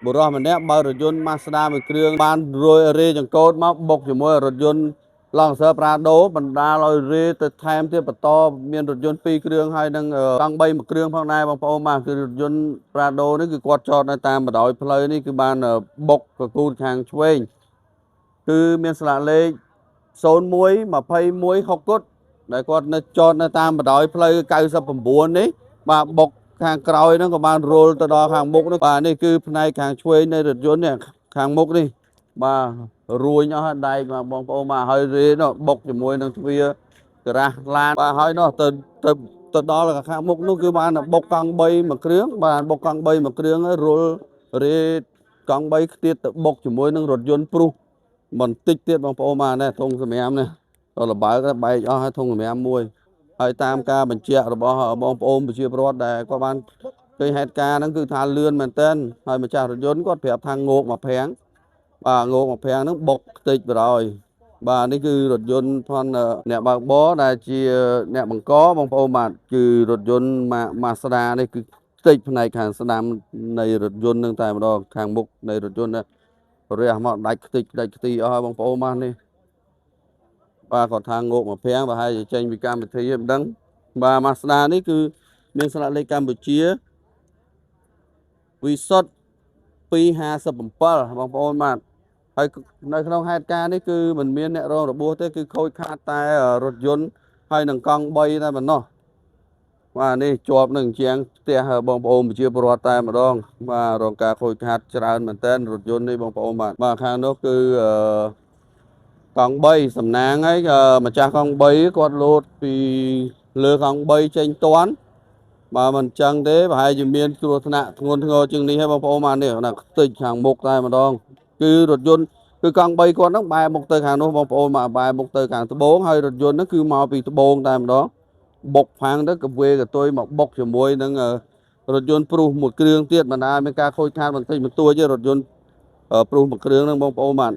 បុរសម្នាក់បើរថយន្ត Mazda មួយគ្រឿងបានរេចង្កូតមកបុកជាមួយរថយន្ត Lancer Prado បណ្ដាលឲ្យរេទៅថែមទៀតបន្តមានរថយន្ត2គ្រឿងហើយនឹងកង់3មួយគ្រឿងផងដែរបងប្អូនបាទគឺរថយន្ត Prado នេះគឺគាត់ចតនៅតាមបណ្ដោយផ្លូវនេះគឺបានបុកកកូនខាងឆ្វេងគឺមានស្លាកលេខ 0121 60 ដែលគាត់នៅចតនៅតាមបណ្ដោយផ្លូវ 99 នេះបាទបុកខាងក្រោយហ្នឹងក៏បានរុលទៅដល់ខាងមុខនោះបាទនេះគឺផ្នែកខាងឆ្វេងនៃរថយន្តនេះខាងមុខនេះបាទរួញអស់ដែកបាទបងប្អូនបាទហើយរេនោះបុកជាមួយនឹងទ្វារការ៉ាស់ឡានបាទហើយនោះទៅដល់ខាងមុខនោះគឺបានបុកកង់3មួយគ្រឿងបាទបុកកង់3មួយគ្រឿងហើយរុលរេកង់3ខ្ទៀតទៅបុកជាមួយនឹងរថយន្តព្រុសបន្តិចទៀតបងប្អូនបាទនេះធុងសម្រាមនេះដល់លបើកបែកអស់ហើយធុងសម្រាមមួយហើយតាមការបញ្ជាក់របស់បងប្អូនប្រជាពលរដ្ឋដែលគាត់បានឃើញហេតុការណ៍ហ្នឹងគឺថាលឿនមែនទែនហើយម្ចាស់រថយន្តគាត់ប្រាប់ថាងោកមកប្រាំងបាទងោកមកប្រាំងហ្នឹងបុកខ្ទេចបរោយបាទនេះគឺរថយន្តផនអ្នកបើកបរដែលជាអ្នកបង្កបងប្អូនបាទគឺរថយន្ត Mazda នេះគឺខ្ទេចផ្នែកខាងស្ដាំនៃរថយន្តនឹងតែម្ដងខាងមុខនៃរថយន្តរះមកដាច់ខ្ទេចដាច់ខ្ទីអស់ហើយបងប្អូនបាទនេះបាទគាត់ថាងោកមកប្រាំងប្រហែលជាចេញពីកម្មវិធីមិនដឹងបាទ Mazda នេះគឺមានស្លាកលេខកម្ពុជាវិសុទ្ធ257បងប្អូនបាទហើយនៅក្នុងហេតុការណ៍នេះគឺមិនមានអ្នករងរបួសទេគឺខូចខាតតែរថយន្តហើយនឹងកង់3តែប៉ុណ្ណោះបាទនេះជាប់នឹងជាងផ្ទះបងប្អូនប្រជាពលរដ្ឋតែម្ដងបាទរងការខូចខាតច្រើនមែនទែនរថយន្តនេះបងប្អូនបាទខាងនោះគឺកង់3សំណាងហើតម្ចាស់កង់3គាត់លោតពីលើកង់3ចេញតាន់បាទមិនចឹងទេប្រហែលជាមានគ្រោះថ្នាក់ធ្ងន់ធ្ងរជាងនេះហើយបងប្អូនបាទនេះណាខ្ទេចខាងមុខតែម្ដងគឺរថយន្តគឺកង់3គាត់ហ្នឹងបែរមុខទៅខាងនោះបងប្អូនបាទបែរមុខទៅខាងត្បូងហើយរថយន្តហ្នឹងគឺមកពីត្បូងតែម្ដងបុកផាំងទៅកវេកតុយមកបុកជាមួយនឹងរថយន្តព្រុសមួយគ្រឿងទៀតបណ្ដាលមានការខូចខាតបន្តិចបន្តួចទេរថយន្តព្រុសមួយគ្រឿងហ្នឹងបងប្អូនបាទ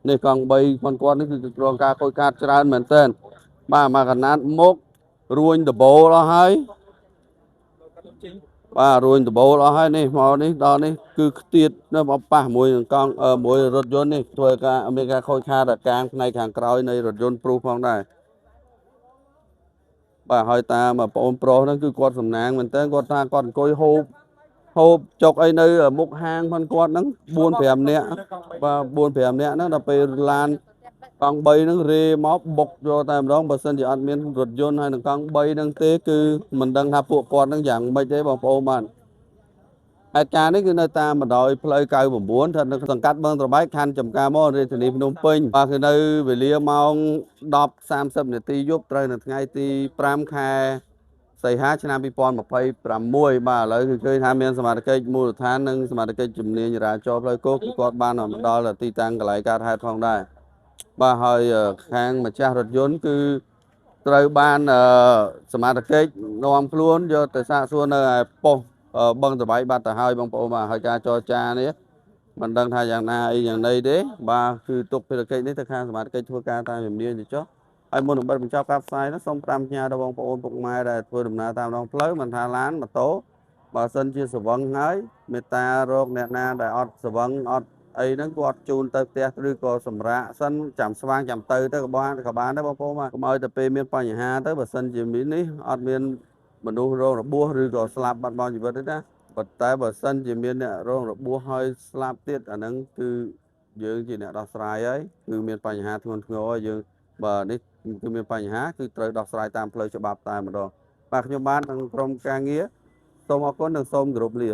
នេះកង់3គាត់នេះគឺរងការខូចខាតច្រើនមែនទែនបាទមកកណាត់មុខរួញដបូលអស់ហើយបាទរួញដបូលអស់ហើយនេះមកនេះដល់នេះគឺខ្ទៀតនៅប៉ះមួយនឹងកង់មួយរថយន្តនេះធ្វើការមានការខូចខាតកាងផ្នែកខាងក្រោយនៃរថយន្តព្រុសផងដែរបាទហើយតាមបងប្អូនប្រុសហ្នឹងគឺគាត់សំណាងមែនតើគាត់ថាគាត់អង្គុយហូបចុកអីនៅមុខហាងផងគាត់ហ្នឹង4 5នាក់បាទ4 5នាក់ហ្នឹងដល់ពេលឡានកង់3ហ្នឹងរេមកបុកយកតែម្ដងបើសិនជាអត់មានរថយន្តហើយនឹងកង់3ហ្នឹងទេគឺមិនដឹងថាពួកគាត់ហ្នឹងយ៉ាងម៉េចទេបងប្អូនបាទហេតុការណ៍នេះគឺនៅតាមបណ្ដោយផ្លូវ99ស្ថិតនៅសង្កាត់បឹងត្របែកខណ្ឌចំការមរាជធានីភ្នំពេញបាទគឺនៅវេលាម៉ោង 10:30 នាទីយប់ត្រូវនៅថ្ងៃទី5 ខែសីហាឆ្នាំ2026បាទឥឡូវគឺឃើញថាមានសមាជិកមូលដ្ឋាននិងសមាជិកជំនាញចរាចរណ៍ផ្លូវគោកគឺគាត់បានមកដល់ទីតាំងកន្លែងកើតហេតុផងដែរបាទហើយខាងម្ចាស់រថយន្តគឺត្រូវបានសមាជិកនាំខ្លួនយកទៅសាកសួរនៅឯប៉ុស្តិ៍បឹងត្របែកបាត់ទៅហើយបងប្អូនបាទហើយការចរចានេះមិនដឹងថាយ៉ាងណាអីយ៉ាងណីទេបាទគឺទុកភារកិច្ចនេះទៅខាងសមាជិកធ្វើការតាមជំនាញទៅចុះហើយមុននឹងបិទបញ្ចប់ការផ្សាយនោះសូមផ្ញើដល់បងប្អូនពុកម៉ែដែលធ្វើដំណើរតាមដងផ្លូវមិនថាឡានម៉ូតូបើសិនជាស្រវឹងហើយមេត្តារកអ្នកណាដែលអត់ស្រវឹងអត់អីហ្នឹងគាត់ជូនទៅផ្ទះឬក៏សម្រាកសិនចាំស្វាងចាំទៅក៏បានដែរបងប្អូនបាទកុំឲ្យទៅពេលមានបញ្ហាទៅបើសិនជាមាននេះអត់មានមនុស្សរងរបួសឬក៏ស្លាប់បាត់បង់ជីវិតទេណាប៉ុន្តែបើសិនជាមានអ្នករងរបួសហើយស្លាប់ទៀតអាហ្នឹងគឺយើងជាអ្នកដោះស្រាយហើយគឺមានបញ្ហាធ្ងន់ធ្ងរហើយយើងបើនេះគឺមានបញ្ហាគឺត្រូវដោះស្រាយតាមផ្លូវច្បាប់តែម្ដងបាទខ្ញុំបាទនឹងក្រុមការងារសូមអរគុណនិងសូមគោរពលា